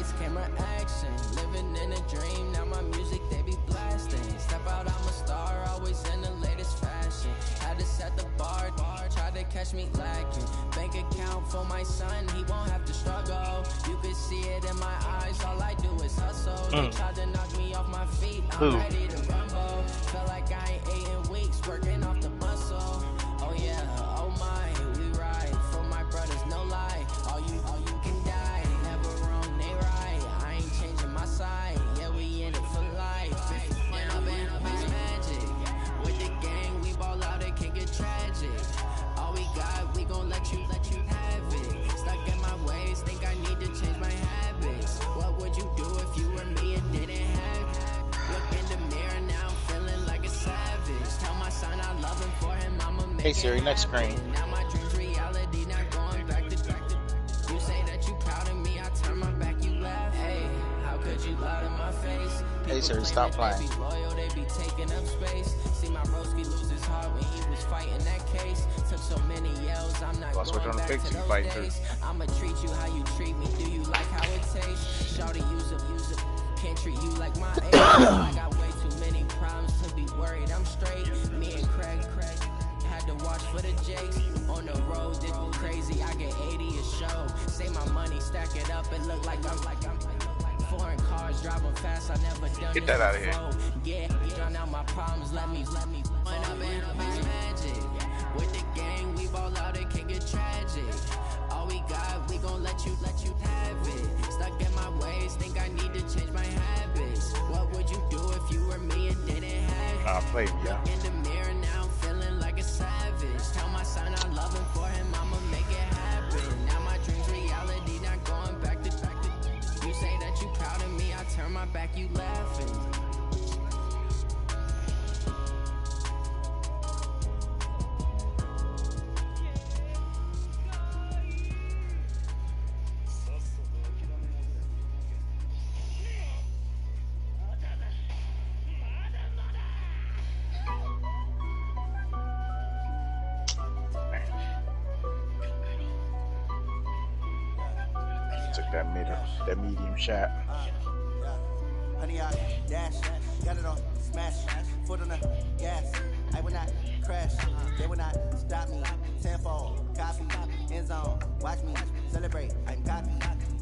lights, camera action. Living in a dream, now my music they be blasting. Step out, I'm a star, always in the latest fashion. Had to set the bar, tried to catch me lacking. Bank account for my son, he won't have to struggle. You can see it in my eyes, all I do is hustle. They tried to knock me off my feet, I'm ready to rumble. Felt like I ain't ate in weeks, working off the muscle. Oh yeah, oh my, we ride for my brothers, no lie. All you can die, never wrong, they right. I ain't changing my side, yeah, we in it for life. And I've been magic. With the gang, we ball out, it can get tragic. All we got, we gon' let you have it. Stuck in my ways, think I need to change my habits. What would you do if you were me and didn't have it? Look in the mirror now, feeling like a savage. Tell my son I love him, for him I'ma make Hey Siri, next screen. Now my dreams reality, not going back to you say that you proud of me, I turn my back, you laugh. Hey, how could you lie to my face? Hey Siri, stop playing. They be loyal, they be taking up space. See my broski lose his heart when he was fighting that case. Took so many yells, I'm not going back to those days. I'ma treat you how you treat me, do you like how it tastes? Shawty, use it, can't treat you like my age. I got way too many problems to be worried, I'm straight. Me and Craig had to watch for the Jakes. On the road, this was crazy, I get 80 a show. Say my money, stack it up, it look like I'm foreign cars driving fast, I never done. Get that out of here. Yeah, drown out my problems, let me when I've been magic. With the gang, we ball out, it can get tragic. All we got, we gon' let you have it. Stuck in my ways, think I need to change my habits. What would you do if you were me and didn't have it? Play me, yeah. Look in the mirror now, feeling like a savage. Tell my son I love him, for him I'ma make it happen. Now my dreams reality, not going back to you say that you proud of me, I turn my back, you laughing. Took that medium shot. Honey, I dash, got it on smash, foot on the gas. I will not crash, they will not stop me. Tenfold, copy, end zone, watch me celebrate. I'm copy,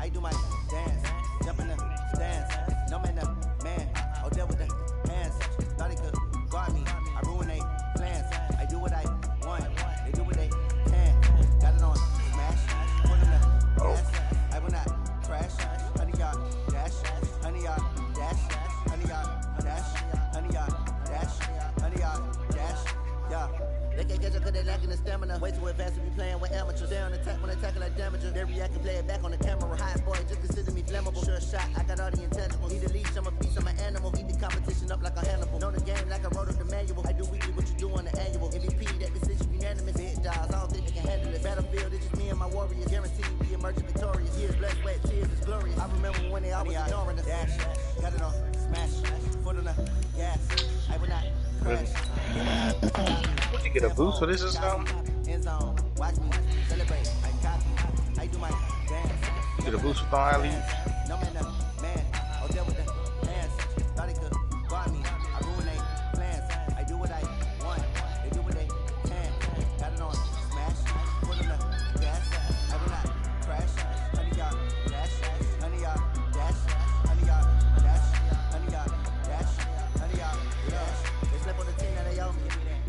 I do my dance, jump in the stands. No man, the man, I'll deal with the hands. Thought he could guard me, I ruin they plans. I do what I want, they do what they can. Got it on smash, foot on the gas. I will not crash, honey, y'all dash, honey, y'all dash, honey, y'all dash, honey, y'all dash, honey, y'all dash, yeah. They can't catch up cause they lacking the stamina. Way too advanced to be playing with amateurs. They on attack when attacking like damager. They react and play it back on the camera. Hot boy, just consider me flammable. Sure shot, I got all the intangibles. Need a leash, I'm a beast, I'm an animal. Heat the competition up like a Hannibal. Know the game like I wrote up the manual. I do weekly what you do on the annual. MVP, that decision unanimous. Big dogs, I don't think they can handle it. Battlefield, it's just me and my warriors. Guaranteed we emerging victorious. Years, blood, sweat, tears, it's glorious. I remember when they always ignoring us. Dash, got it on smash, foot on the gas. I will not crash. Would you get a boost for this or something? End zone, watch me celebrate. I copy, I do my dance. You get a boost with all I leave? No man, man, I'll deal with the hands. Thought he could guard me, I ruin they plans. I do what I want, they do what they can. Got it on smash, put on the gas. I will not crash, honey y'all dash, honey y'all dash, honey y'all dash, honey y'all dash, honey y'all dash. They slip on the team that they owe me.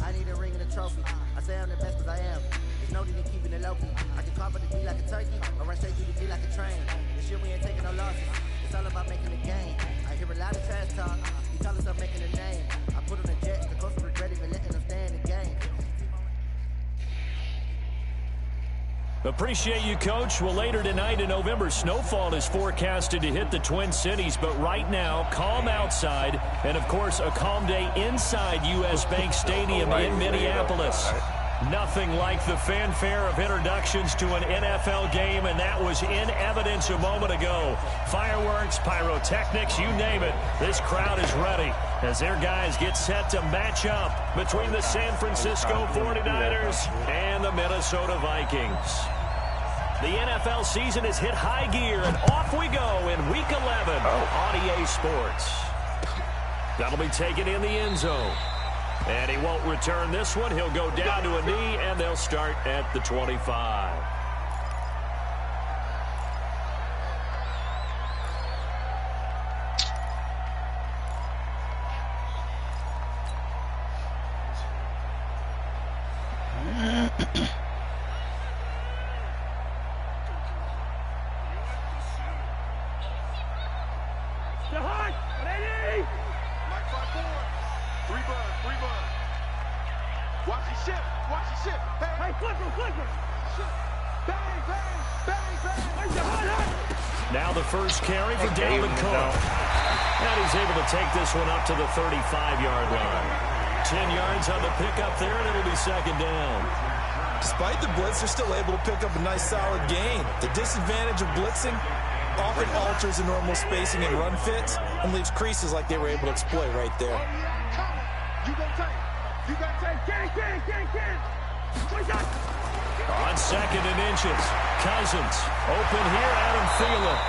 I need a ring and a trophy. I say I'm the best cause I am. There's no need in keeping it low key. I can confidently be like a turkey, or run straight through the beat like a train. This year we ain't taking no losses. It's all about making a game. I hear a lot of trash talk. You call us up making a name. I put on the jets, the coach regret even letting them stay in the game. Appreciate you, Coach. Well, later tonight in November, snowfall is forecasted to hit the Twin Cities, but right now, calm outside, and of course, a calm day inside U.S. Bank Stadium in Minneapolis. Nothing like the fanfare of introductions to an NFL game, and that was in evidence a moment ago. Fireworks, pyrotechnics, you name it. This crowd is ready as their guys get set to match up between the San Francisco 49ers and the Minnesota Vikings. The NFL season has hit high gear, and off we go in Week 11 on EA Sports. That'll be taken in the end zone. And he won't return this one. He'll go down to a knee, and they'll start at the 25. Now the first carry for Dalvin Cook. And he's able to take this one up to the 35-yard line. 10 yards on the pickup there, and it'll be second down. Despite the blitz, they're still able to pick up a nice, solid gain. The disadvantage of blitzing often alters the normal spacing and run fits and leaves creases like they were able to exploit right there. On second and inches, Cousins open here, Adam Thielen.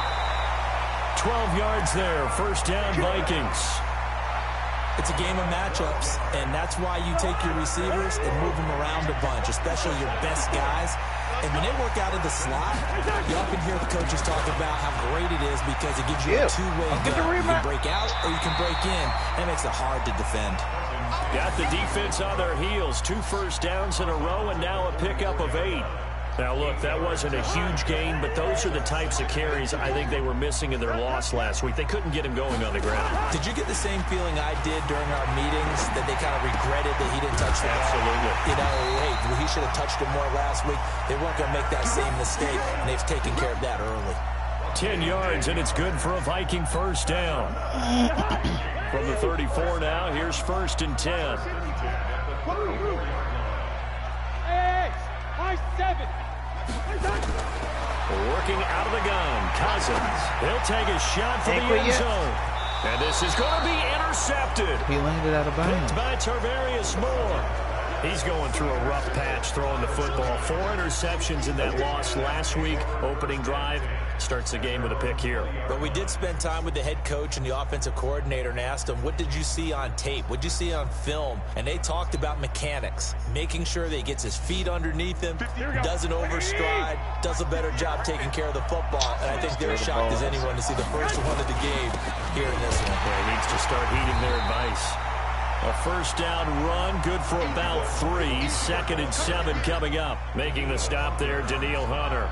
12 yards there, first down Vikings. It's a game of matchups, and that's why you take your receivers and move them around a bunch, especially your best guys. And when they work out of the slot, you often hear the coaches talk about how great it is because it gives you a two-way gun. You can break out or you can break in. That makes it hard to defend. Got the defense on their heels. 2 first downs in a row, and now a pickup of 8. Now, look, that wasn't a huge gain, but those are the types of carries I think they were missing in their loss last week. They couldn't get him going on the ground. Did you get the same feeling I did during our meetings, that they kind of regretted that he didn't touch the ball? Absolutely. You know, hey, he should have touched it more last week. They weren't going to make that same mistake, and they've taken care of that early. 10 yards, and it's good for a Viking first down. From the 34 now, here's first and 10. Working out of the gun, Cousins. He'll take a shot for the end zone. And this is going to be intercepted. He landed out of bounds. Picked by Tarvarius Moore. He's going through a rough patch throwing the football. 4 interceptions in that loss last week. Opening drive. Starts the game with a pick here. But we did spend time with the head coach and the offensive coordinator and asked them, what did you see on tape? What did you see on film? And they talked about mechanics, making sure that he gets his feet underneath him, doesn't overstride, does a better job taking care of the football. And I think they're shocked as anyone to see the first one of the game here in this one. He needs to start heeding their advice. A first down run, good for about 3. Second and 7 coming up. Making the stop there, Danielle Hunter.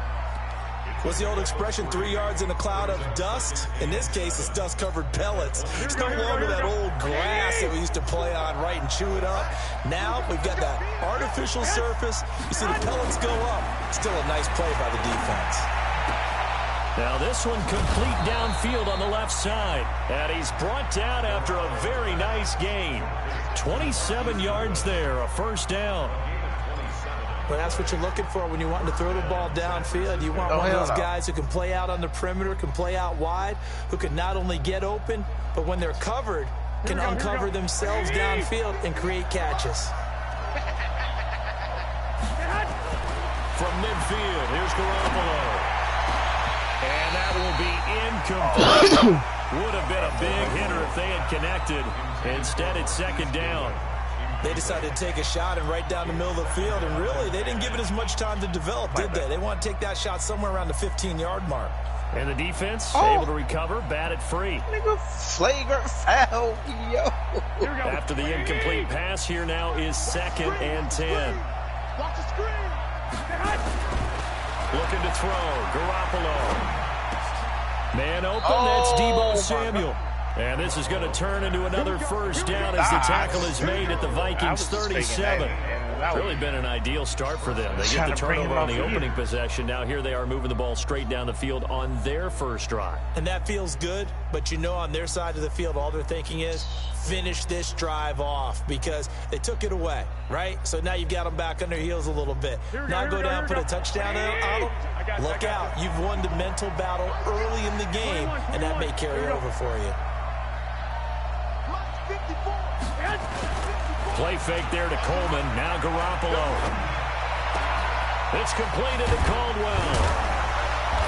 What's the old expression, 3 yards in a cloud of dust? In this case, it's dust-covered pellets. It's no longer that old grass that we used to play on, right, and chew it up. Now we've got that artificial surface. You see the pellets go up. Still a nice play by the defense. Now this one complete downfield on the left side. And he's brought down after a very nice gain. 27 yards there, a first down. Well, that's what you're looking for when you want to throw the ball downfield. You want one of those guys who can play out on the perimeter, can play out wide, who can not only get open, but when they're covered, can uncover themselves downfield and create catches. From midfield, here's Garoppolo. And that will be incomplete. Would have been a big hitter if they had connected. Instead, it's second down. They decided to take a shot and right down the middle of the field, and really, they didn't give it as much time to develop, did they? They want to take that shot somewhere around the 15-yard mark. And the defense able to recover, bat it free. Nigga, flagrant foul, yo. After the incomplete pass, here now is second and 10. Watch the screen. Looking to throw, Garoppolo. Man open, that's Deebo Samuel. And this is going to turn into another first down as the tackle is made at the Vikings 37. It's really been an ideal start for them. They get the turnover on the opening possession. Now here they are moving the ball straight down the field on their first drive. And that feels good, but you know on their side of the field, all they're thinking is finish this drive off because they took it away, right? So now you've got them back on their heels a little bit. Now go down, put a touchdown on them. Look out. You've won the mental battle early in the game, and that may carry over for you. Play fake there to Coleman. Now Garoppolo. It's completed to Caldwell.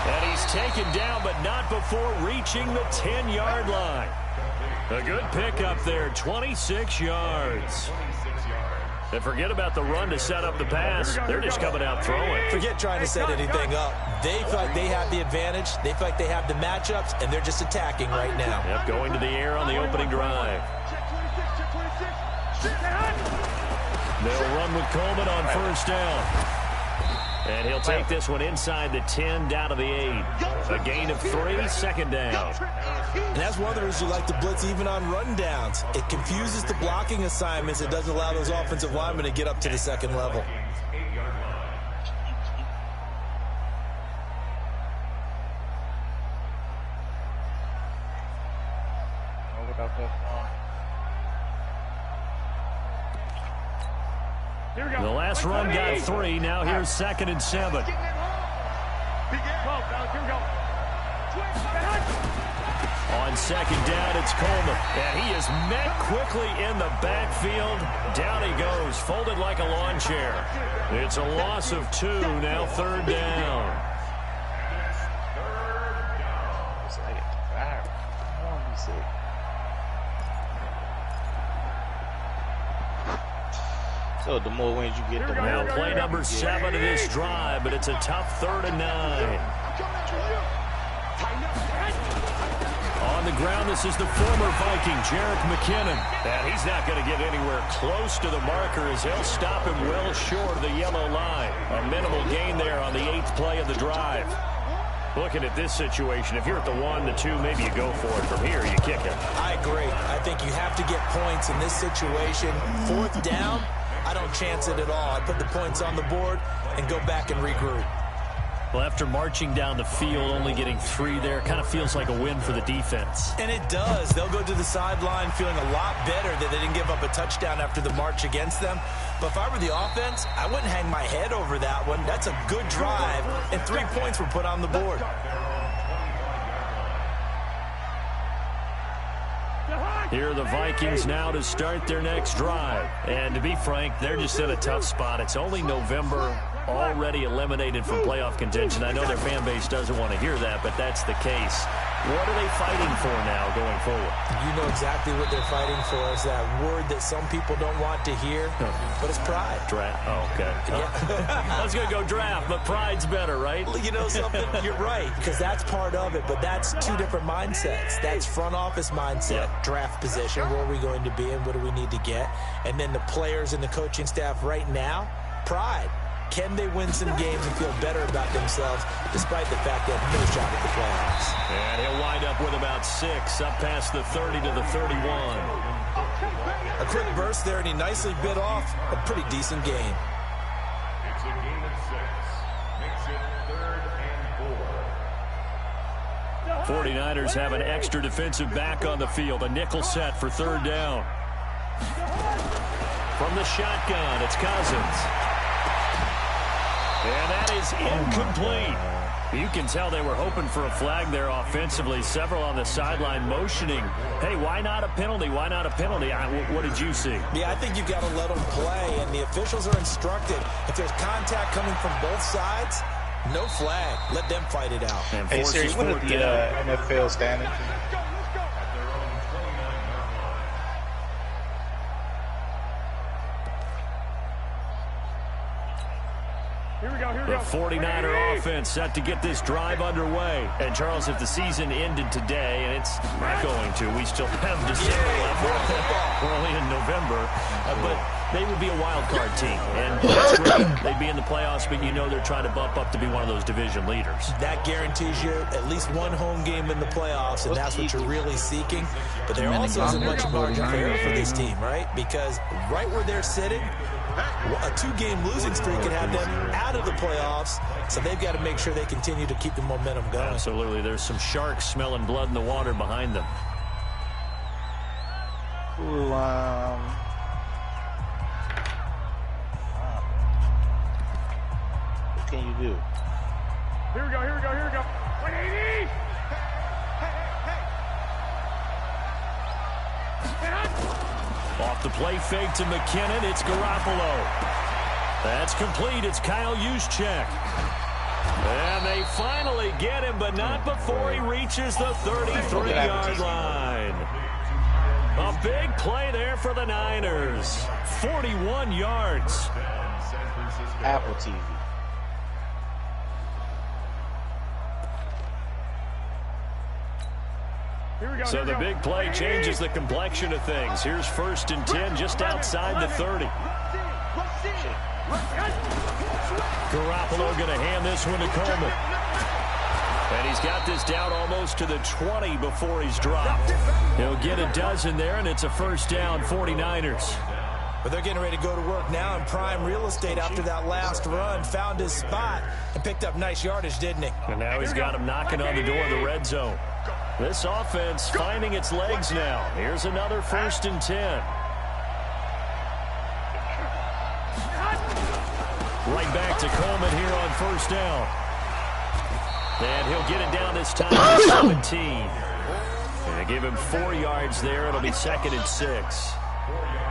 And he's taken down, but not before reaching the 10-yard line. A good pickup there, 26 yards. And forget about the run to set up the pass. They're just coming out throwing. Forget trying to set anything up. They feel like they have the advantage. They feel like they have the matchups, and they're just attacking right now. Yep, going to the air on the opening drive. They'll run with Coleman on first down. And he'll take this one inside the 10, down to the 8. A gain of 3, second down. And that's one of the reasons you like to blitz even on rundowns. It confuses the blocking assignments. It doesn't allow those offensive linemen to get up to the second level. The last run got 3. Now here's 2nd and 7. On second down, it's Coleman. And he is met quickly in the backfield. Down he goes, folded like a lawn chair. It's a loss of 2, now 3rd down. So the more wins you get, the more. Now play number 7 of this drive, but it's a tough 3rd and 9. On the ground, this is the former Viking, Jerick McKinnon. And he's not going to get anywhere close to the marker as he'll stop him well short of the yellow line. A minimal gain there on the 8th play of the drive. Looking at this situation, if you're at the 1, the 2, maybe you go for it. From here, you kick it. I agree. I think you have to get points in this situation. 4th down, I don't chance it at all. I put the points on the board and go back and regroup. Well, after marching down the field, only getting 3 there, kind of feels like a win for the defense. And it does. They'll go to the sideline feeling a lot better that they didn't give up a touchdown after the march against them. But if I were the offense, I wouldn't hang my head over that one. That's a good drive, and 3 points were put on the board. Here are the Vikings now to start their next drive. And to be frank, they're just in a tough spot. It's only November, already eliminated from playoff contention. I know their fan base doesn't want to hear that, but that's the case. What are they fighting for now going forward? You know exactly what they're fighting for. Is that word that some people don't want to hear, but it's pride. Draft. Oh, okay. Yeah. I was going to go draft, but pride's better, right? Well, you know something? You're right, because that's part of it, but that's 2 different mindsets. That's front office mindset, draft position, where are we going to be and what do we need to get? And then the players and the coaching staff right now, pride. Can they win some games and feel better about themselves despite the fact they have no shot at the playoffs? And he'll wind up with about 6 up past the 30 to the 31. A quick burst there, and he nicely bit off a pretty decent game. It's a gain of 6. Makes it 3rd and 4. 49ers have an extra defensive back on the field. A nickel set for 3rd down. From the shotgun, it's Cousins. And that is incomplete. You can tell they were hoping for a flag there offensively. Several on the sideline motioning. Hey, why not a penalty? Why not a penalty? What did you see? Yeah, I think you've got to let them play, and the officials are instructed. If there's contact coming from both sides, no flag. Let them fight it out. And Hey Siri, what are the NFL standings? The 49er offense set to get this drive underway. And, Charles, if the season ended today, and it's not going to, we still have December left. We're only in November. But they would be a wild card team. And that's great. They'd be in the playoffs, but you know they're trying to bump up to be one of those division leaders. That guarantees you at least 1 home game in the playoffs, and that's what you're really seeking. But there also isn't much margin for error for this team, right? Because right where they're sitting, a 2-game losing streak could have them out of the playoffs, so they've got to make sure they continue to keep the momentum going. Absolutely. There's some sharks smelling blood in the water behind them. Well, what can you do? Here we go. 180! Off the play fake to McKinnon, it's Garoppolo. That's complete. It's Kyle Juszczyk. And they finally get him, but not before he reaches the 33-yard line. A big play there for the Niners. 41 yards. Apple TV. So the big play changes the complexion of things. Here's 1st and 10 just outside the 30. Garoppolo going to hand this one to Coleman. And he's got this down almost to the 20 before he's dropped. He'll get a dozen there, and it's a 1st down, 49ers. But they're getting ready to go to work now in prime real estate after that last run. Found his spot and picked up nice yardage, didn't he? And now he's got him knocking on the door of the red zone. This offense finding its legs now. Here's another 1st and 10. Right back to Coleman here on 1st down. And he'll get it down this time to 17. And they give him 4 yards there. It'll be 2nd and 6.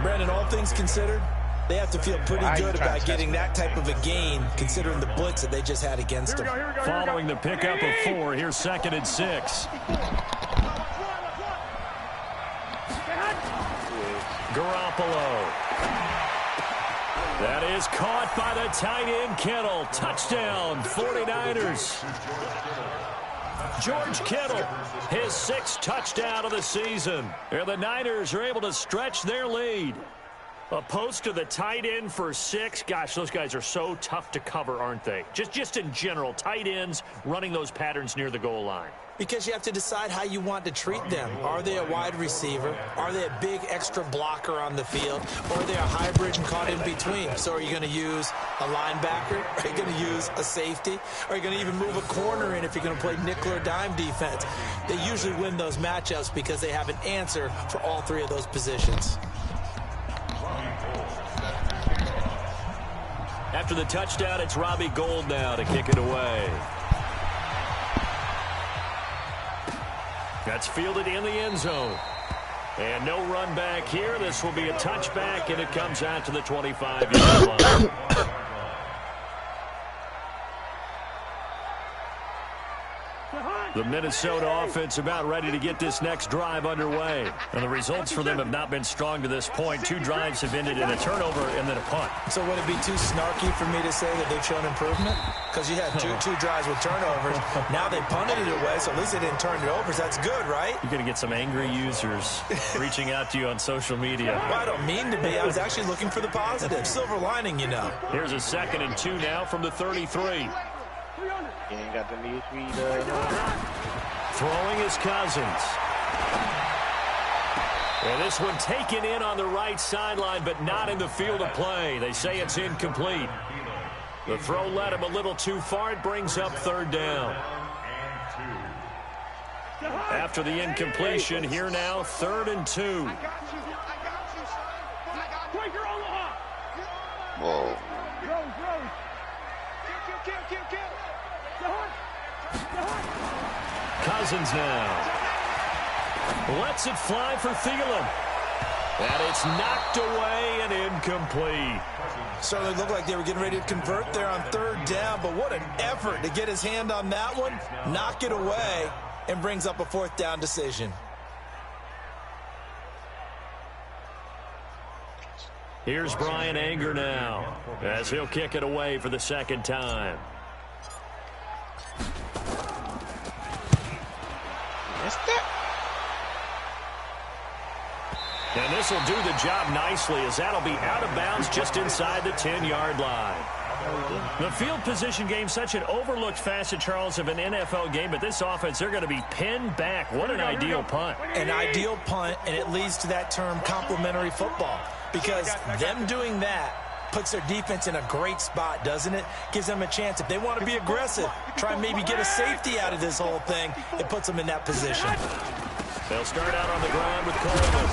Brandon, all things considered, they have to feel pretty good about getting that type of a gain, considering the blitz that they just had against them. Following the pickup of 4, here's 2nd and 6. Garoppolo. That is caught by the tight end, Kittle. Touchdown, 49ers. George Kittle, his 6th touchdown of the season. And the Niners are able to stretch their lead. A post to the tight end for 6. Gosh, those guys are so tough to cover, aren't they? Just in general, tight ends running those patterns near the goal line. Because you have to decide how you want to treat them. Are they a wide receiver? Are they a big extra blocker on the field? Or are they a hybrid and caught in between? So are you going to use a linebacker? Are you going to use a safety? Are you going to even move a corner in if you're going to play nickel or dime defense? They usually win those matchups because they have an answer for all 3 of those positions. After the touchdown, it's Robbie Gould now to kick it away. That's fielded in the end zone. And no run back here. This will be a touchback, and it comes out to the 25-yard line. The Minnesota offense about ready to get this next drive underway. And the results for them have not been strong to this point. 2 drives have ended in a turnover and then a punt. So would it be too snarky for me to say that they've shown improvement? Because you had two drives with turnovers. Now they punted it away, so at least they didn't turn it over. So that's good, right? You're going to get some angry users reaching out to you on social media. Well, I don't mean to be. I was actually looking for the positive. Silver lining, you know. Here's a 2nd and 2 now from the 33. You ain't got the need read. Throwing is Cousins. And this one taken in on the right sideline, but not in the field of play. They say it's incomplete. The throw led him a little too far. It brings up 3rd down. After the incompletion, here now, 3rd and 2. Whoa. Cousins now. Lets it fly for Thielen. And it's knocked away and incomplete. Certainly looked like they were getting ready to convert there on 3rd down, but what an effort to get his hand on that one, knock it away, and brings up a 4th down decision. Here's Brian Anger now, as he'll kick it away for the 2nd time. And this will do the job nicely, as that'll be out of bounds just inside the 10-yard line. The field position game, such an overlooked facet, Charles, of an NFL game, but this offense, they're going to be pinned back. What an ideal punt. An ideal punt, and it leads to that term complementary football, because them doing that puts their defense in a great spot, doesn't it? Gives them a chance. If they want to be aggressive, try and maybe get a safety out of this whole thing, it puts them in that position. They'll start out on the ground with Coleman.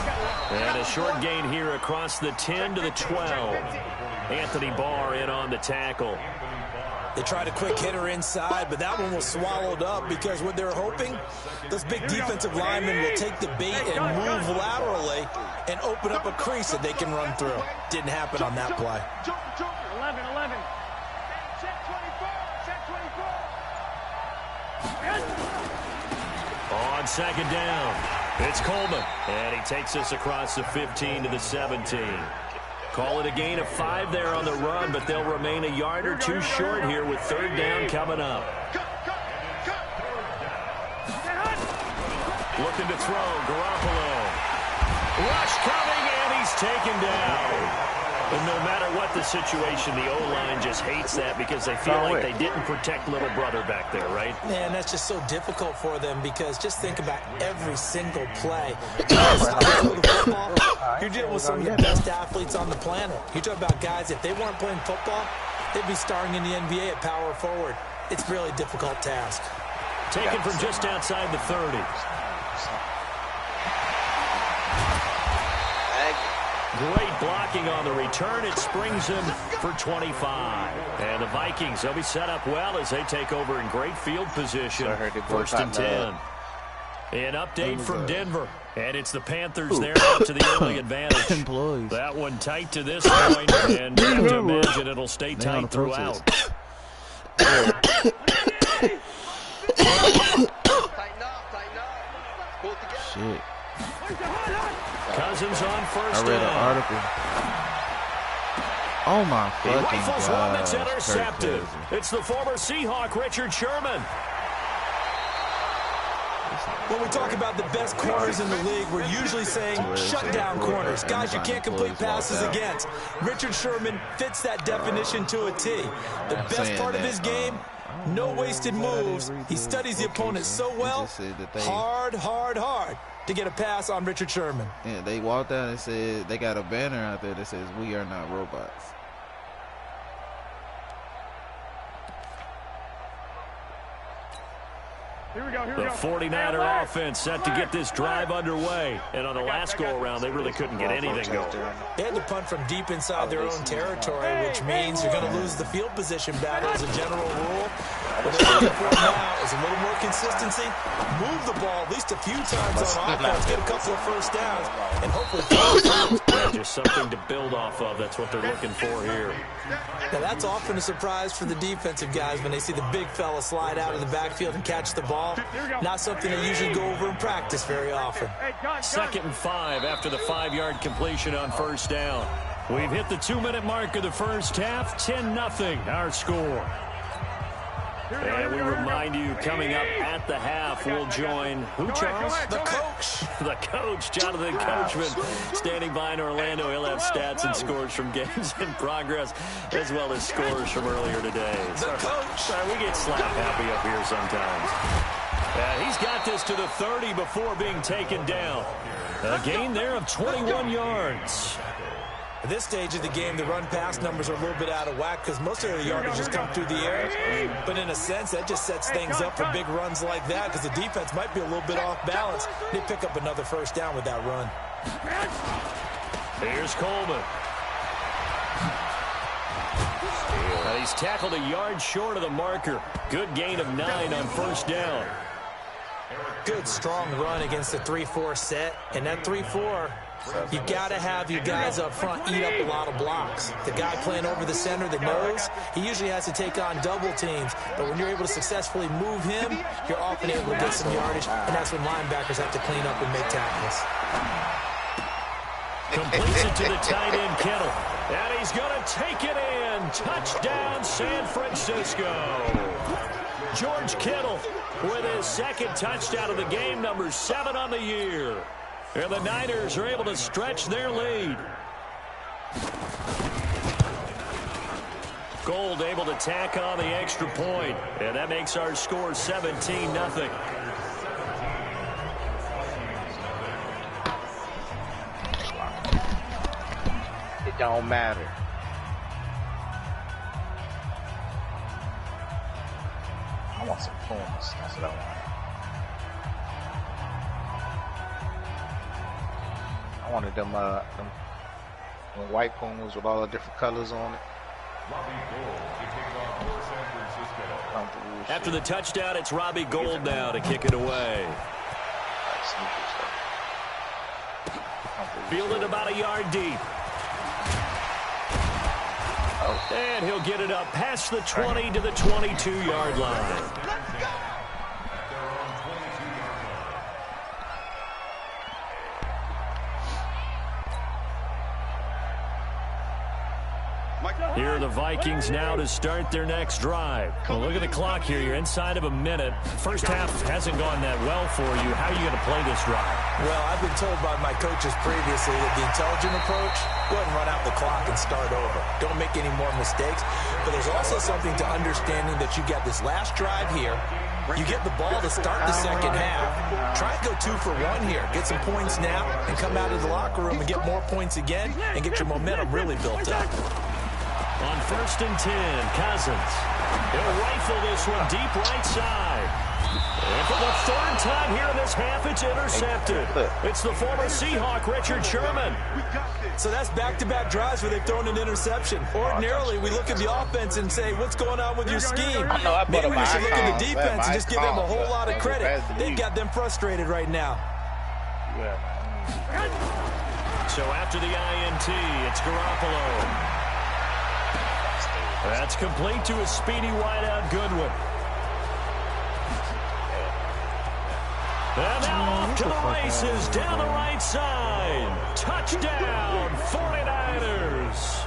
And a short gain here across the 10 to the 12. Anthony Barr in on the tackle. They tried a quick hitter inside, but that one was swallowed up because what they're hoping, those big defensive linemen will take the bait and move laterally and open up a crease that they can run through. Didn't happen on that play. 11. Check 24. second down. It's Coleman, and he takes us across the 15 to the 17. Call it a gain of 5 there on the run, but they'll remain a yard or two short here with third down coming up. Looking to throw, Garoppolo. Rush coming, and he's taken down. And no matter what the situation, the O-line just hates that because they feel like they didn't protect little brother back there, right? Man, that's just so difficult for them because just think about every single play. You're dealing with some of the best athletes on the planet. You talk about guys, if they weren't playing football, they'd be starring in the NBA at power forward. It's really a difficult task. Taken from just outside the 30. Great blocking on the return. It springs him for 25. And the Vikings, they'll be set up well as they take over in great field position. First and 10. An update from Denver. And it's the Panthers there up to the early advantage. That one tight to this point. And you have to imagine it'll stay tight throughout. Shit. Cousins on first down. I read an article. Oh my fucking God. He rifles one that's intercepted. It's the former Seahawk, Richard Sherman. When we talk about the best corners in the league, we're usually saying shut down corners. Guys you can't complete passes against. Richard Sherman fits that definition to a T. The best part of his game, no wasted moves. He studies the opponent so well. Hard to get a pass on Richard Sherman. Yeah, they walked out and said they got a banner out there that says "We are not robots." The 49er offense set to get this drive underway. And on the last go-around, they really couldn't get anything going. They had to punt from deep inside their own territory, which means you're going to lose the field position battle as a general rule. What they're looking for now is a little more consistency. Move the ball at least a few times on offense, get a couple of first downs, and hopefully just something to build off of. That's what they're looking for here. Now, that's often a surprise for the defensive guys when they see the big fella slide out of the backfield and catch the ball. Not something they usually go over in practice very often. 2nd and 5 after the 5-yard completion on first down. We've hit the 2-minute mark of the first half. 10-0 our score. And we remind you, coming up at the half, we'll join who, Charles? The coach. The coach, Jonathan Coachman, standing by in Orlando. He'll have stats and scores from games in progress, as well as scores from earlier today. The coach. Sorry, we get slap happy up here sometimes. He's got this to the 30 before being taken down. A gain there of 21 yards. At this stage of the game, the run-pass numbers are a little bit out of whack because most of the yardage just come through the air. But in a sense, that just sets things up for big runs like that because the defense might be a little bit off balance. They pick up another first down with that run. Here's Coleman. He's tackled a yard short of the marker. Good gain of 9 on first down. Good, strong run against the 3-4 set. And that 3-4... you got to have your guys up front eat up a lot of blocks. The guy playing over the center, the nose, he usually has to take on double teams. But when you're able to successfully move him, you're often able to get some yardage, and that's when linebackers have to clean up and make tackles. Completes it to the tight end, Kittle. And he's going to take it in. Touchdown, San Francisco. George Kittle with his 2nd touchdown of the game, number 7 on the year. And the Niners are able to stretch their lead. Gold able to tack on the extra point. And that makes our score 17-0. It don't matter. I want some Pumas. That's what I want. I wanted them white Pumas with all the different colors on it. After the touchdown, it's Robbie Gould now to kick it away. Fielded about a yard deep. And he'll get it up past the 20 to the 22-yard line. Here are the Vikings now to start their next drive. Well, look at the clock here. You're inside of a minute. First half hasn't gone that well for you. How are you going to play this drive? Well, I've been told by my coaches previously that the intelligent approach, go ahead and run out the clock and start over. Don't make any more mistakes. But there's also something to understanding that you got this last drive here. You get the ball to start the second half. Try and go 2 for 1 here. Get some points now and come out of the locker room and get more points again and get your momentum really built up. On 1st and 10, Cousins. He'll rifle this one deep right side. And for the 3rd time here in this half, it's intercepted. It's the former Seahawk, Richard Sherman. So that's back-to-back drives where they've thrown an interception. Ordinarily, we look at the offense and say, what's going on with your scheme? Maybe we should look at the defense and just give them a whole lot of credit. They've got them frustrated right now. So after the INT, it's Garoppolo. That's complete to a speedy wideout Goodwin. And now off to the races down the right side. Touchdown, 49ers.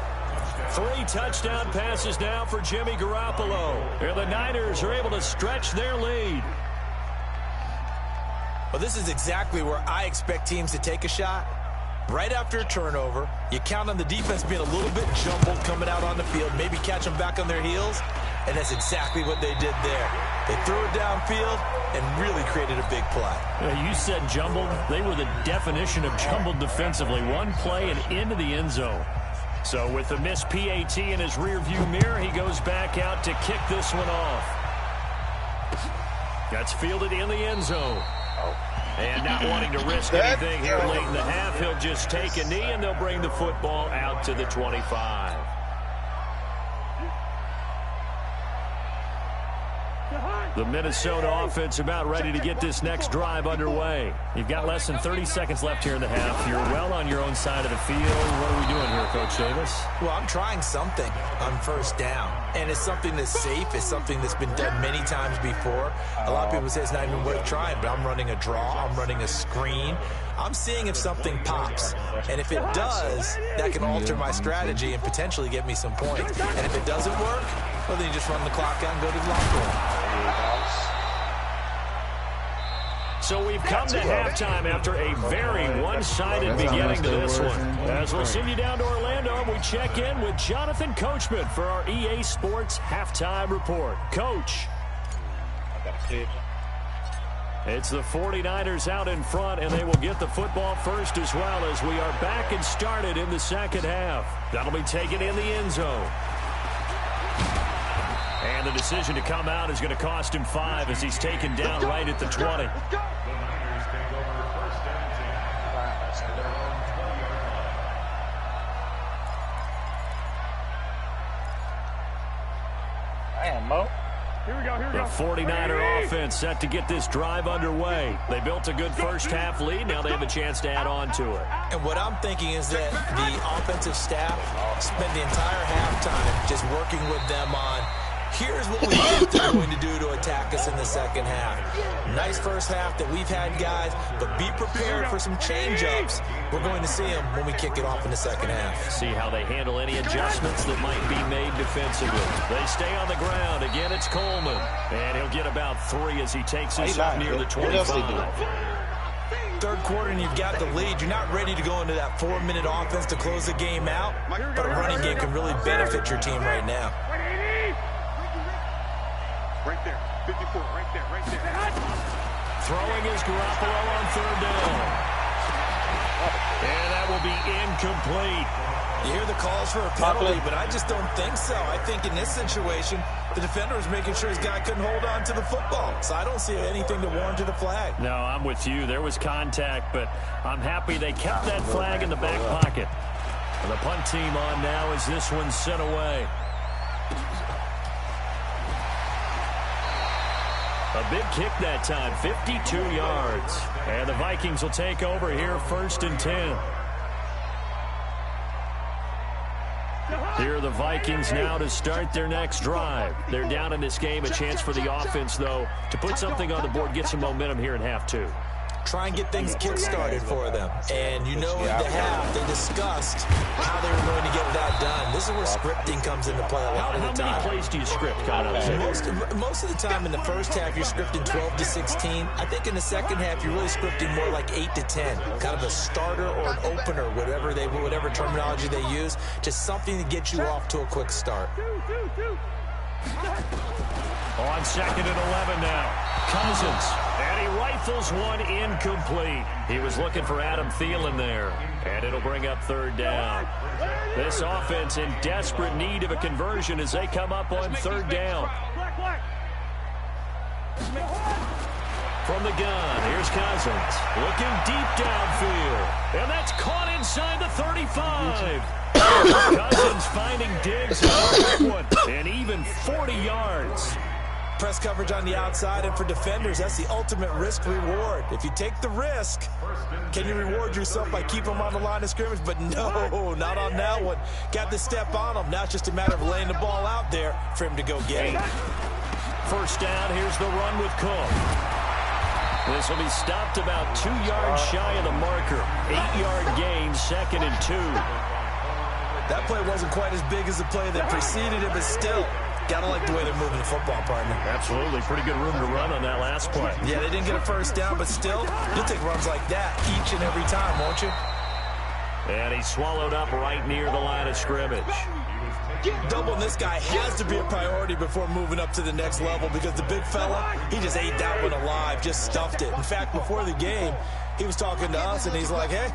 3 touchdown passes now for Jimmy Garoppolo. And the Niners are able to stretch their lead. Well, this is exactly where I expect teams to take a shot. Right after a turnover, you count on the defense being a little bit jumbled coming out on the field, maybe catch them back on their heels, and that's exactly what they did there. They threw it downfield and really created a big play. You said jumbled. They were the definition of jumbled defensively. One play and into the end zone. So with the missed PAT in his rearview mirror, he goes back out to kick this one off. That's fielded in the end zone. And not wanting to risk anything here late in the half, he'll just take a knee, and they'll bring the football out to the 25. The Minnesota offense about ready to get this next drive underway. You've got less than 30 seconds left here in the half. You're well on your own side of the field. What are we doing here, Coach Davis? Well, I'm trying something on 1st down. And it's something that's safe. It's something that's been done many times before. A lot of people say it's not even worth trying, but I'm running a draw. I'm running a screen. I'm seeing if something pops. And if it does, that can alter my strategy and potentially get me some points. And if it doesn't work, well, then you just run the clock out and go to the locker room. So we've come to halftime after a very one-sided beginning to this one. As we'll send you down to Orlando, we check in with Jonathan Coachman for our EA Sports Halftime Report. Coach. It's the 49ers out in front, and they will get the football first as well as we are back and started in the second half. That'll be taken in the end zone. And the decision to come out is going to cost him 5 as he's taken down right at the 20. The 49er offense set to get this drive underway. They built a good first half lead. Now they have a chance to add on to it. And what I'm thinking is that the offensive staff spent the entire halftime just working with them on, here's what we think they're going to do to attack us in the second half. Nice first half that we've had, guys, but be prepared for some change-ups. We're going to see them when we kick it off in the second half. See how they handle any adjustments that might be made defensively. They stay on the ground. Again, it's Coleman. And he'll get about 3 as he takes us up near the 25. Third quarter and you've got the lead. You're not ready to go into that 4-minute offense to close the game out, but a running game can really benefit your team right now. Right there, 54, right there. Throwing is Garoppolo on 3rd down. And that will be incomplete. You hear the calls for a penalty, but I just don't think so. I think in this situation, the defender was making sure his guy couldn't hold on to the football. So I don't see anything to warrant a flag. No, I'm with you. There was contact, but I'm happy they kept that flag in the back pocket. The punt team on now as this one's sent away. A big kick that time, 52 yards. And the Vikings will take over here 1st and 10. Here are the Vikings now to start their next drive. They're down in this game. A chance for the offense, though, to put something on the board, get some momentum here in half 2. try and get things kick-started for them. And you know, in the half, they discussed how they were going to get that done. This is where scripting comes into play a lot of the time. How many plays do you script coming up? Most of the time in the first half, you're scripting 12 to 16. I think in the second half, you're really scripting more like 8 to 10. Kind of a starter or an opener, whatever terminology they use. Just something to get you off to a quick start. On 2nd and 11 now. Cousins. And he rifles one incomplete. He was looking for Adam Thielen there. And it'll bring up 3rd down. This offense in desperate need of a conversion as they come up on 3rd down. From the gun, here's Cousins. Looking deep downfield. And that's caught inside the 35. Cousins finding Diggs on one. And even 40 yards. Press coverage on the outside, and for defenders, that's the ultimate risk-reward. If you take the risk, can you reward yourself by keeping them on the line of scrimmage? But no, not on that one. Got to step on them. Now it's just a matter of laying the ball out there for him to go get it. 1st down, here's the run with Cook. This will be stopped about 2 yards shy of the marker. 8-yard gain, 2nd and 2. That play wasn't quite as big as the play that preceded it, but still, gotta like the way they're moving the football, partner. Absolutely. Pretty good room to run on that last play. Yeah, they didn't get a 1st down, but still, you'll take runs like that each and every time, won't you? And he's swallowed up right near the line of scrimmage. Doubling this guy has to be a priority before moving up to the next level because the big fella, he just ate that one alive, just stuffed it. In fact, before the game, he was talking to us, and he's like, hey,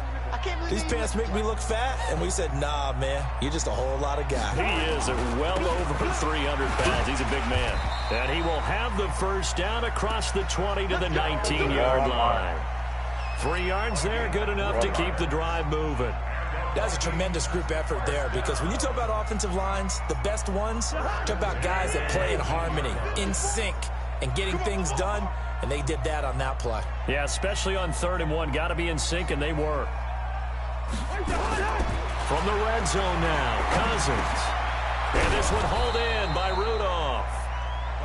these pants make me look fat. And we said, nah, man, you're just a whole lot of guy. He is well over 300 pounds. He's a big man. And he will have the 1st down across the 20 to the 19-yard line. 3 yards there, good enough to keep the drive moving. That's a tremendous group effort there because when you talk about offensive lines, the best ones, talk about guys that play in harmony, in sync, and getting things done, and they did that on that play. Yeah, especially on 3rd and 1. Got to be in sync, and they were. From the red zone now, Cousins. And this one hauled in by Rudolph.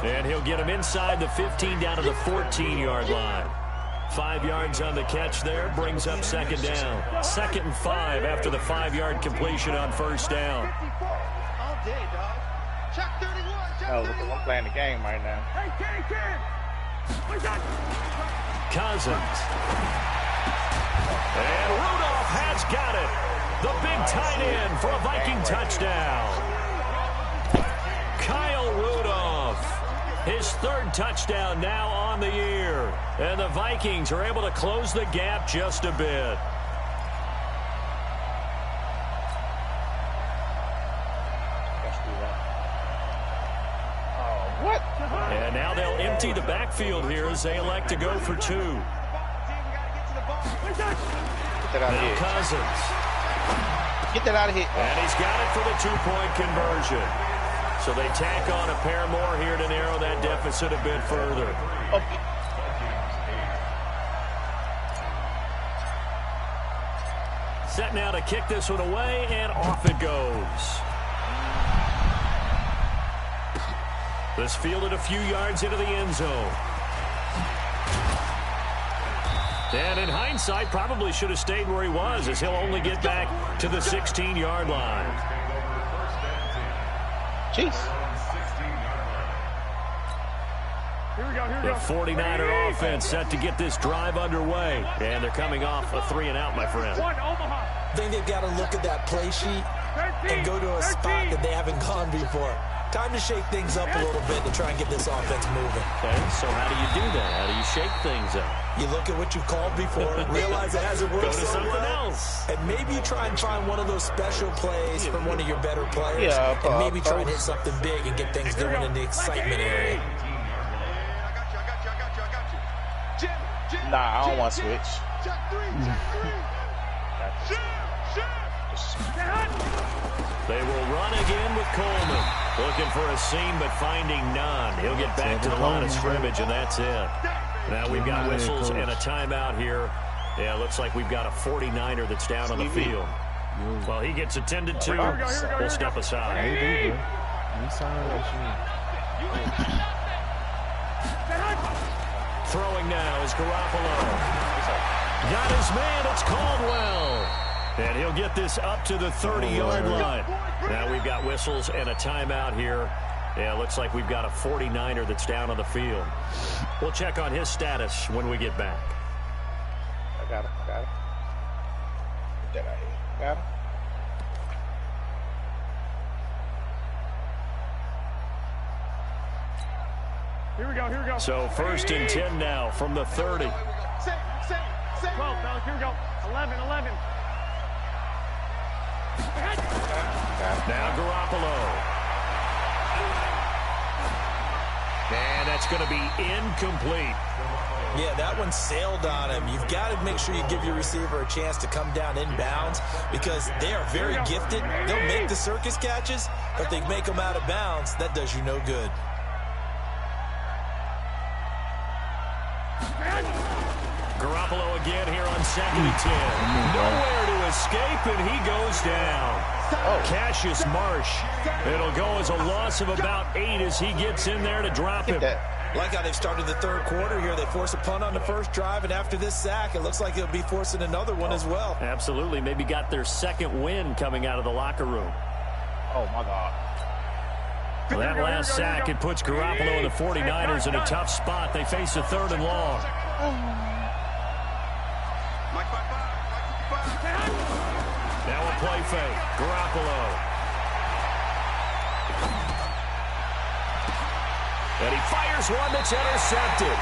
And he'll get him inside the 15 down to the 14-yard line. 5 yards on the catch there, brings up 2nd down. 2nd and 5 after the 5-yard completion on 1st down. Oh, I'm playing the game right now. Cousins. And Rudolph has got it. The big tight end for a Viking touchdown. Kyle Rudolph. His 3rd touchdown now on the year. And the Vikings are able to close the gap just a bit. Oh, what? And now they'll empty the backfield here as they elect to go for 2. Now Cousins. Get that out of here. And he's got it for the 2-point conversion. So they tack on a pair more here to narrow that deficit a bit further. Okay. Set now to kick this one away, and off it goes. This fielded a few yards into the end zone. And in hindsight, probably should have stayed where he was, as he'll only get back to the 16-yard line. Jeez. The 49er offense set to get this drive underway. And they're coming off a 3-and-out, my friend. I think they've got to look at that play sheet and go to a spot that they haven't gone before. Time to shake things up a little bit to try and get this offense moving. Okay, so how do you do that? How do you shake things up? You look at what you've called before, realize it hasn't worked Go to something else. and maybe you try and find one of those special plays from one of your better players, and maybe try and hit something big and get things going in the excitement area. Nah, I don't want to switch. They will run again with Coleman. Looking for a seam, but finding none. He'll get back to the line of scrimmage, and that's it. Now we've got whistles and a timeout here. Yeah, looks like we've got a 49er that's down on the field. Well, he gets attended to. We'll step aside. Throwing now is Garoppolo. Got his man. It's Caldwell. And he'll get this up to the 30-yard line. Now we've got whistles and a timeout here. Yeah, looks like we've got a 49er that's down on the field. We'll check on his status when we get back. I got it. Get that out here. Got him. Here we go. So 1st and 10 now from the 30. 12, fellas, here we go. 11. Now Garoppolo. And that's going to be incomplete. Yeah, that one sailed on him. You've got to make sure you give your receiver a chance to come down inbounds because they are very gifted. They'll make the circus catches, but they make them out of bounds. That does you no good. Garoppolo again here on 2nd and 10. Nowhere to escape, and he goes down. Cassius Marsh. It'll go as a loss of about 8 as he gets in there to drop him. Like how they've started the third quarter here. They force a punt on the first drive, and after this sack, it looks like they'll be forcing another one as well. Absolutely. Maybe got their second win coming out of the locker room. Oh, my God. Well, that last sack, it puts Garoppolo and the 49ers in a tough spot. They face a 3rd and long. Now a play fake. Garoppolo. And he fires one that's intercepted.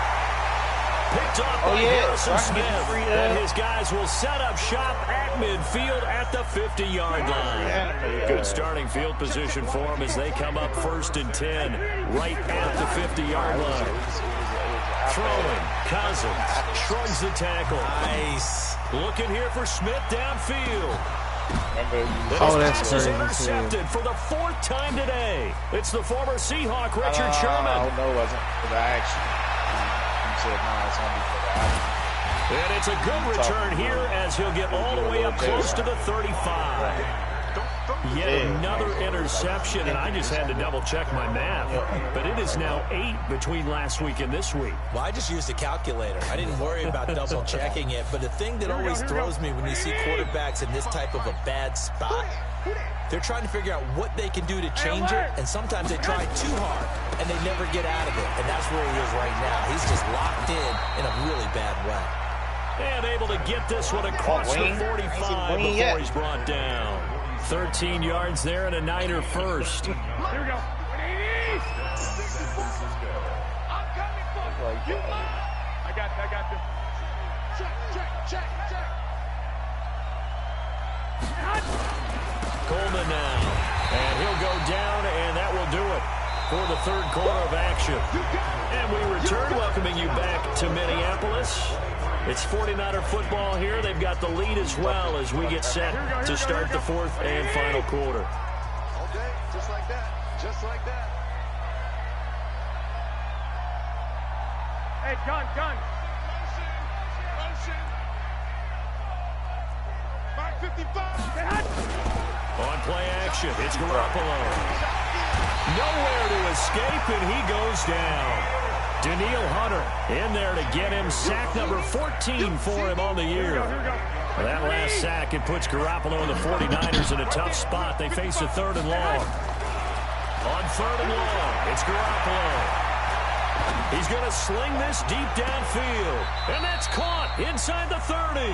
Picked off by Harrison Smith. And his guys will set up shop at midfield at the 50-yard line. Good starting field position for them as they come up 1st and 10 right at the 50-yard line. Throwing. Cousins shrugs the tackle. Nice. Looking here for Smith downfield. That's crazy. Intercepted for the 4th time today. It's the former Seahawk, Richard Sherman. No, it wasn't. Because I actually, you said, no, it's only for the action. And it's a good return here as he'll get all the way up close to the 35. Yet another interception, and I just had to double-check my math. But it is now 8 between last week and this week. Well, I just used a calculator. I didn't worry about double-checking it. But the thing that always throws me when you see quarterbacks in this type of a bad spot, they're trying to figure out what they can do to change it, and sometimes they try too hard, and they never get out of it. And that's where he is right now. He's just locked in a really bad way. And able to get this one across the 45 before he's brought down. 13 yards there and a Niner first. Here we go. I got you. Check. Coleman now. And he'll go down, and that will do it for the 3rd quarter of action. And we return, welcoming you back to Minneapolis. It's 49er football here. They've got the lead as well as we get set to start the 4th and final quarter. Okay, just like that. Hey, gun. Motion. Mark 55. On play action, it's Garoppolo. Nowhere to escape, and he goes down. Daniil Hunter in there to get him sack number 14 for him on the year. That last sack, it puts Garoppolo and the 49ers in a tough spot. They face a 3rd and long. On 3rd and long, it's Garoppolo. He's going to sling this deep downfield. And that's caught inside the 30.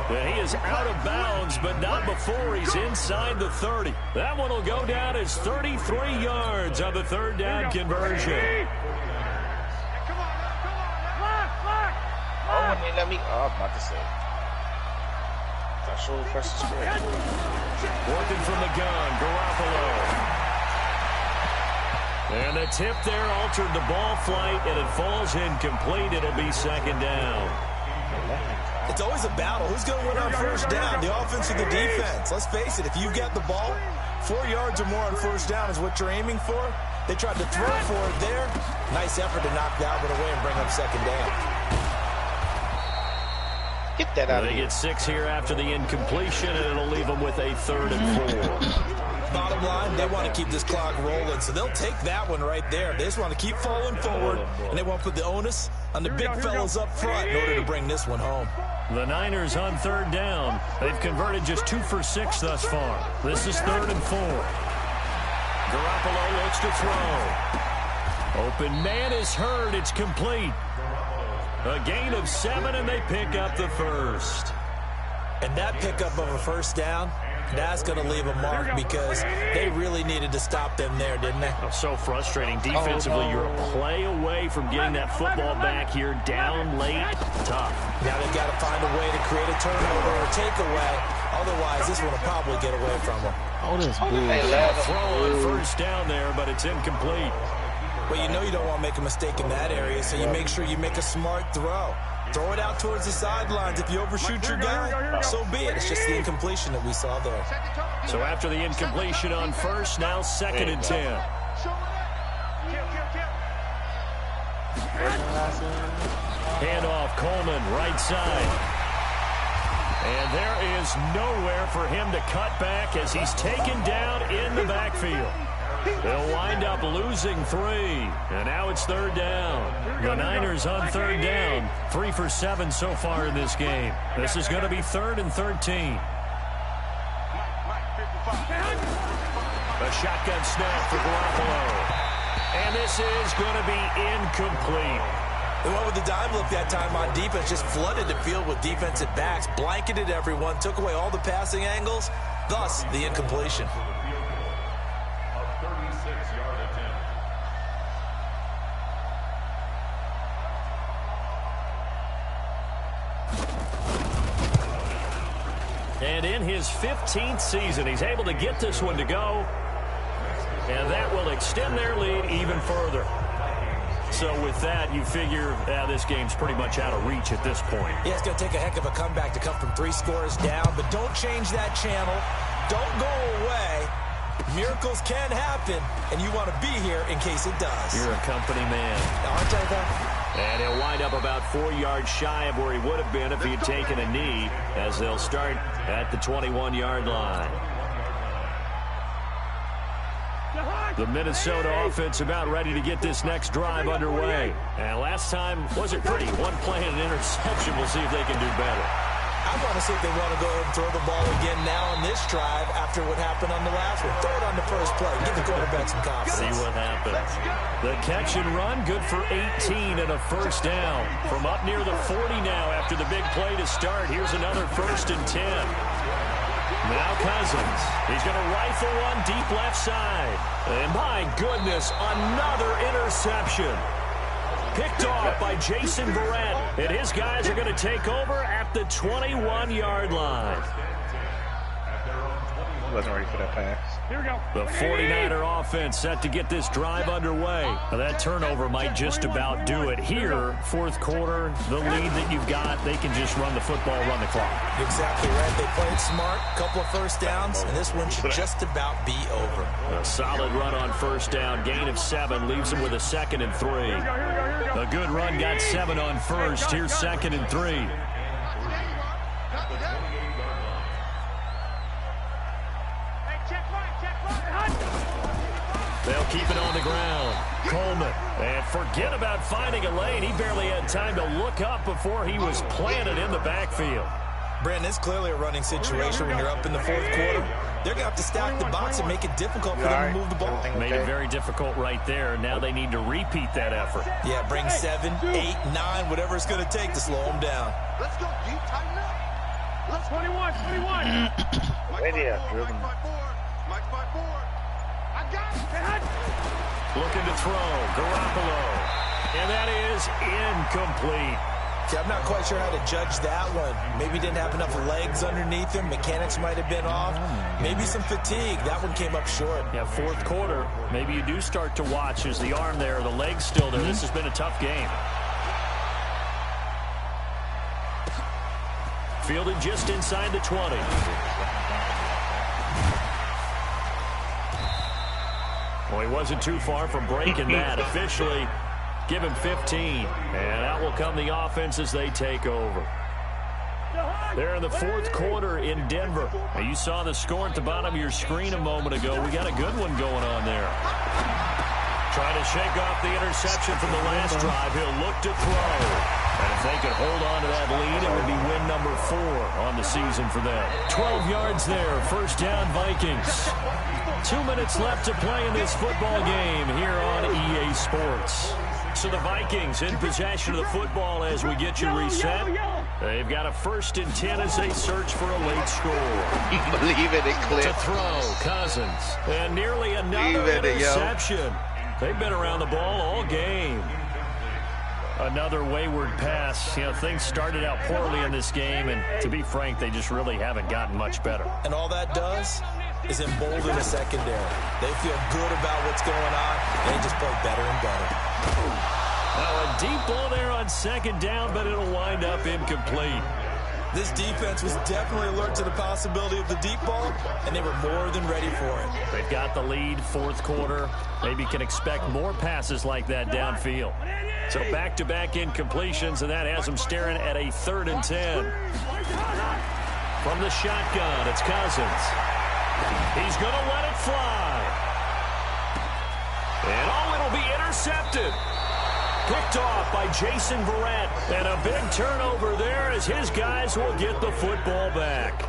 Well, he is out of bounds, but not before he's inside the 30. That one will go down as 33 yards on the 3rd down conversion. Oh, when they let me, I was about to say. I showed press the spread. Working from the gun, Garoppolo. And the tip there altered the ball flight, and it falls incomplete. It'll be 2nd down. It's always a battle. Who's going to win on 1st down, the offense or the defense? Let's face it, if you get the ball, 4 yards or more on 1st down is what you're aiming for. They tried to throw for it there. Nice effort to knock that one away and bring up 2nd down. Get that out of here. They get 6 here after the incompletion, and it'll leave them with a 3rd and 4. Bottom line, they want to keep this clock rolling, so they'll take that one right there. They just want to keep falling forward, and they want to put the onus on the big fellas up front in order to bring this one home. The Niners on third down. They've converted just 2 for 6 thus far. This is 3rd and 4. Garoppolo looks to throw. Open man is heard. It's complete. A gain of 7, and they pick up the first. And that pickup of a first down, that's going to leave a mark because they really needed to stop them there, didn't they? Oh, so frustrating. Defensively, you're a play away from getting that football back here. Down late, tough. Now they've got to find a way to create a turnover or takeaway. Otherwise, this one will probably get away from them. Oh, that's good. Throw on first down there, but it's incomplete. Well, you know you don't want to make a mistake in that area, so you make sure you make a smart throw. Throw it out towards the sidelines. If you overshoot your guy, so be it. It's just the incompletion that we saw there. So after the incompletion on first, now 2nd and 10. Handoff, Coleman, right side. And there is nowhere for him to cut back as he's taken down in the backfield. They'll wind up losing 3, and now it's 3rd down. The Niners on 3rd down, 3 for 7 so far in this game. This is going to be 3rd and 13. A shotgun snap for Garoppolo. And this is going to be incomplete. They went with the dime look that time on defense, just flooded the field with defensive backs, blanketed everyone, took away all the passing angles, thus the incompletion. And in his 15th season, he's able to get this one to go. And that will extend their lead even further. So with that, you figure this game's pretty much out of reach at this point. Yeah, it's going to take a heck of a comeback to come from 3 scores down. But don't change that channel. Don't go away. Miracles can happen, and you want to be here in case it does. You're a company man. Aren't I, though? And he'll wind up about 4 yards shy of where he would have been if he had taken a knee, as they'll start at the 21-yard line. The Minnesota offense about ready to get this next drive underway. And last time wasn't pretty. One play and an interception. We'll see if they can do better. I want to see if they want to go ahead and throw the ball again now on this drive after what happened on the last one. Throw it on the first play. Give the quarterback some confidence. See what happens. The catch and run, good for 18 and a first down. From up near the 40 now after the big play to start. Here's another 1st and 10. Now Cousins. He's going to rifle one deep left side. And my goodness, another interception. Picked off by Jason Verrett. And his guys are going to take over at the 21-yard line. Wasn't ready for that pass. Here we go. The 49er offense set to get this drive underway. Now that turnover might just about do it. Here, 4th quarter, the lead that you've got, they can just run the football, run the clock. Exactly right. They played smart, couple of first downs, and this one should just about be over. A solid run on first down, gain of 7, leaves them with a 2nd and 3. A good run got 7 on first. Here's 2nd and 3. They'll keep it on the ground. Coleman. And forget about finding a lane. He barely had time to look up before he was planted in the backfield. Brandon, it's clearly a running situation when you're up in the 4th quarter. They're going to have to stack the box and make it difficult for them to move the ball. Made it very difficult right there. Now they need to repeat that effort. Yeah, bring 7, 8, 9, whatever it's going to take to slow them down. Let's go. You tighten up. Let's 21. Mike's by 4. I got it. Looking to throw. Garoppolo. And that is incomplete. Yeah, I'm not quite sure how to judge that one. Maybe he didn't have enough legs underneath him. Mechanics might have been off. Maybe some fatigue. That one came up short. Yeah, 4th quarter. Maybe you do start to watch as the arm there, the leg's still there. This has been a tough game. Fielded just inside the 20. Well, he wasn't too far from breaking that. Officially, give him 15. And out will come the offense as they take over. They're in the 4th quarter in Denver. Now, you saw the score at the bottom of your screen a moment ago. We got a good one going on there. Trying to shake off the interception from the last drive. He'll look to throw. And If they could hold on to that lead, it would be win number 4 on the season for them. 12 yards there, first down Vikings. 2 minutes left to play in this football game here on EA Sports. So the Vikings in possession of the football as we get you reset. They've got a 1st and 10 as they search for a late score. You believe it, Cliff. To throw, Cousins. And nearly another interception. They've been around the ball all game. Another wayward pass. You know, things started out poorly in this game, and to be frank, they just really haven't gotten much better. And all that does is embolden the secondary. They feel good about what's going on. They just play better and better. Now a deep ball there on 2nd down, but it'll wind up incomplete. This defense was definitely alert to the possibility of the deep ball, and they were more than ready for it. They've got the lead, 4th quarter. Maybe can expect more passes like that downfield. So back-to-back incompletions, and that has them staring at a 3rd and 10. From the shotgun, it's Cousins. He's going to let it fly. And it'll be intercepted. Picked off by Jason Verrett. And a big turnover there as his guys will get the football back.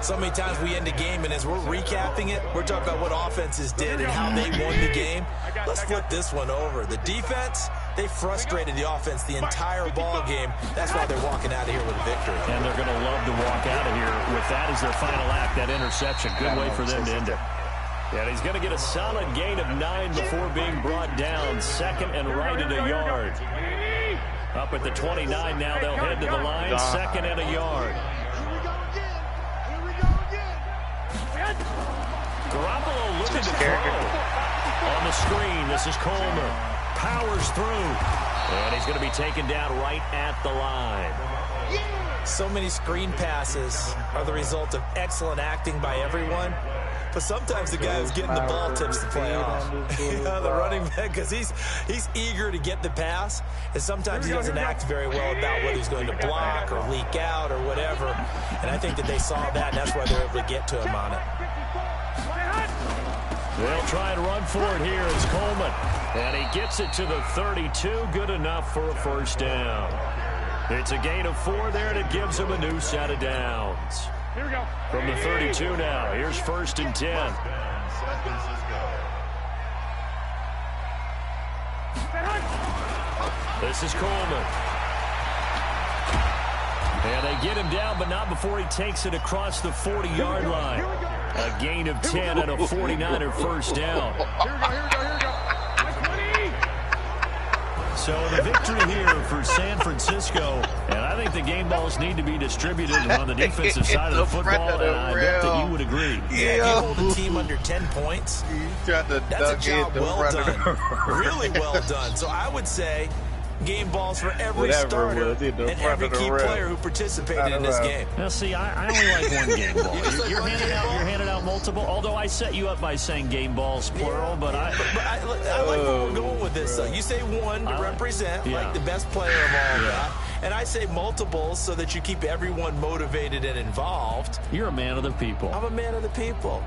So many times we end the game, and as we're recapping it, we're talking about what offenses did and how they won the game. Let's flip this one over. The defense, they frustrated the offense the entire ball game. That's why they're walking out of here with a victory. And they're going to love to walk out of here with that as their final act, that interception. Good way for them to end it. And he's going to get a solid gain of 9 before being brought down. 2nd and right at a yard. Up at the 29 now, they'll head to the line. 2nd and a yard. Garoppolo looking to throw. On the screen, this is Coleman. Powers through. And he's going to be taken down right at the line. So many screen passes are the result of excellent acting by everyone. But sometimes the guy who's getting the ball tips the play off. The running back, because he's eager to get the pass, and sometimes he doesn't act very well about whether he's going to block or leak out or whatever. And I think that they saw that, and that's why they're able to get to him on it. They'll try and run for it here as Coleman. And he gets it to the 32. Good enough for a 1st down. It's a gain of 4 there, and it gives him a new set of downs. Here we go. From the 32 now, here's 1st and 10. This is Coleman. And they get him down, but not before he takes it across the 40-yard line. A gain of 10 and a 49er 1st down. Here we go. So the victory here for San Francisco, and I think the game balls need to be distributed on the defensive side of the football, and I bet that you would agree. Yeah, you hold the team under 10 points. That's a job well done. Really well done. So I would say game balls for every starter and every key player who participated in this game. Now, see, I only like one game ball. You're handing out multiple, although I set you up by saying game balls, plural, but I like where we're going with this. You say one to represent, like the best player of all that. And I say multiples so that you keep everyone motivated and involved. You're a man of the people. I'm a man of the people.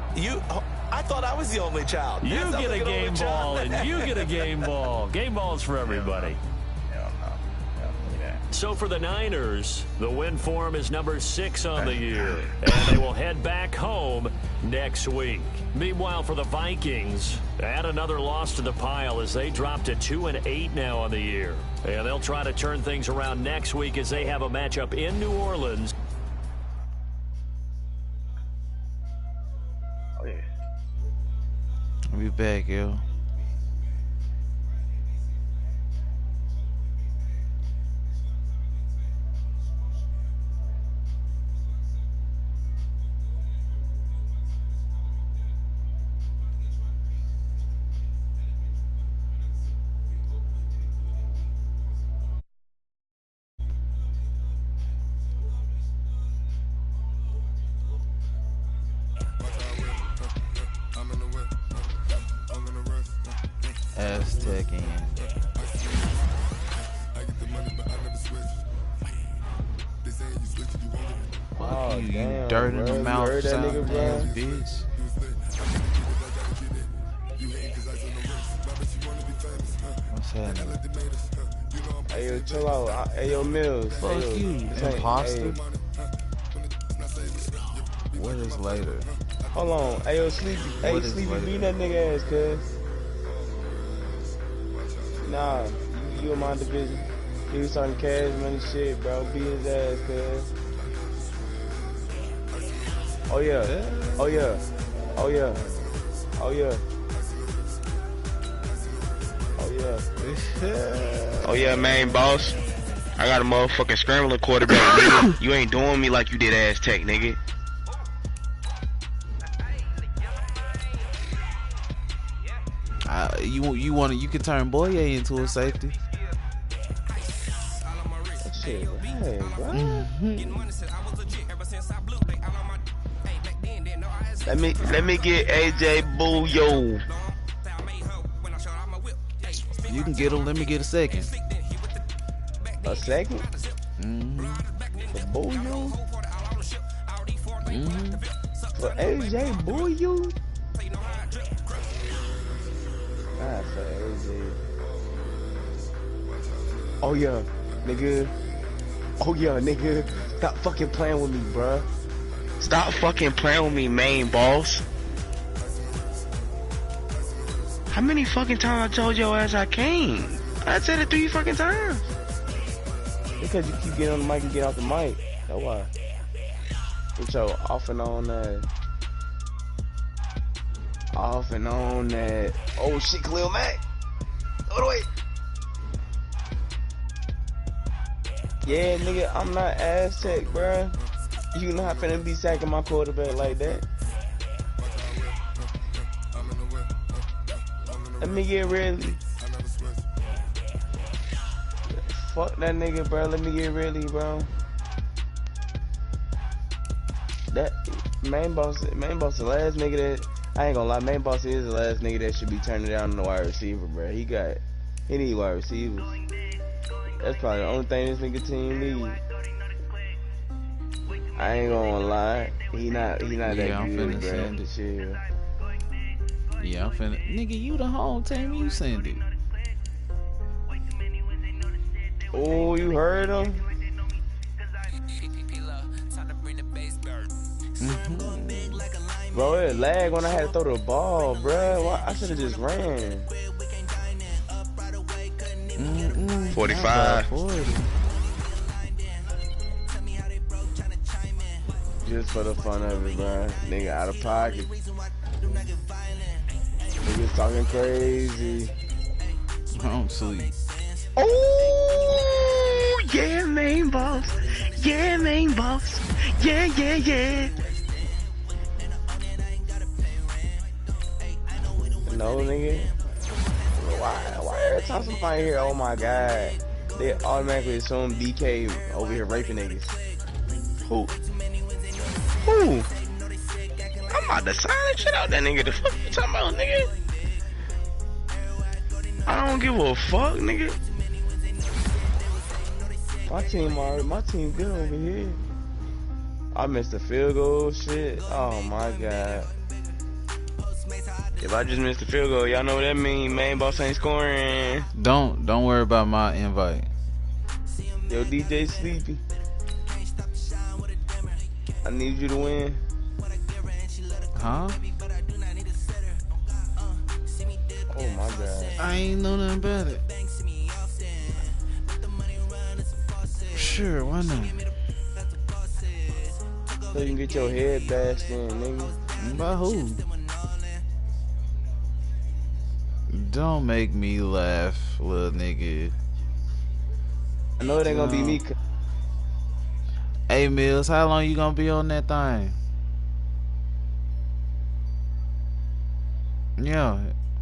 I thought I was the only child. You get a game ball, and you get a game ball. Game balls for everybody. So for the Niners, the win form is number 6 on the year, and they will head back home next week. Meanwhile, for the Vikings, add another loss to the pile as they drop to 2-8 now on the year. And they'll try to turn things around next week as they have a matchup in New Orleans. Oh, yeah. I'll be back, yo. Aztec in. Oh, you damn, dirt in bro. the You mouth, heard that nigga, bro? bitch. What's happening? Hey, yo, chill out. Hey, yo, Mills. Fuck hey, yo, you, imposter. Hey, What is later? hold on. Hey, yo, Sleepy. Hey, What is Sleepy, later? beat that nigga ass, cuz. Nah, you in my division. He was talking cash money shit, bro. Beat his ass, cuz. Oh, yeah. Oh, yeah. Oh, yeah. Oh, yeah. Oh, yeah. Oh yeah, main boss. I got a motherfucking scrambling quarterback, nigga. You ain't doing me like you did Aztec, nigga. You can turn Boye into a safety. That shit, right, bro. Let me get AJ Booyo. You can get him. Let me get a second. A second? For Booyo? For AJ Booyo? Nah, for AJ. Oh yeah, nigga. Oh yeah, nigga. Stop fucking playing with me, bruh. Stop fucking playing with me, main boss. How many fucking times I told your ass I came? I said it 3 fucking times. Because you keep getting on the mic and get off the mic. That's why. With your off and on that. Off and on that. Oh shit, Khalil Mack. Oh wait. Yeah, nigga, I'm not Aztec, bruh. You not finna be sacking my quarterback like that. Let me get ready. Fuck that nigga, bro. Let me get ready, bro. That main boss, the last nigga that I ain't gonna lie. Main boss is the last nigga that should be turning down on the wide receiver, bro. He need wide receivers. That's probably the only thing this nigga team need. I ain't gonna lie. He not that good, bro. Chill. Yeah, I'm finna. Nigga, you the home team. You send it. Oh, you heard him? Bro, it lag when I had to throw the ball, bro. I should have just ran. 45. 40. Just for the fun of it, bro. Nigga out of pocket. Niggas talking crazy. I'm sleep. Oh, yeah, main boss. Yeah, main boss. Yeah, yeah, yeah. No, nigga. Why every time somebody here, oh my god, they automatically assume BK over here raping niggas. Who? I'm about to sign that shit out that nigga. The fuck you talking about, nigga? I don't give a fuck, nigga. My team good over here. I missed the field goal shit. Oh my god. If I just missed the field goal, y'all know what that mean. Main boss ain't scoring. Don't worry about my invite. Yo, DJ Sleepy. I need you to win. Huh? Oh my god. I ain't know nothing about it. Sure, why not? So you can get your head bashed in, nigga. By who? Don't make me laugh, little nigga. I know it ain't gonna be me. Hey Mills, how long you gonna be on that thing? Yeah,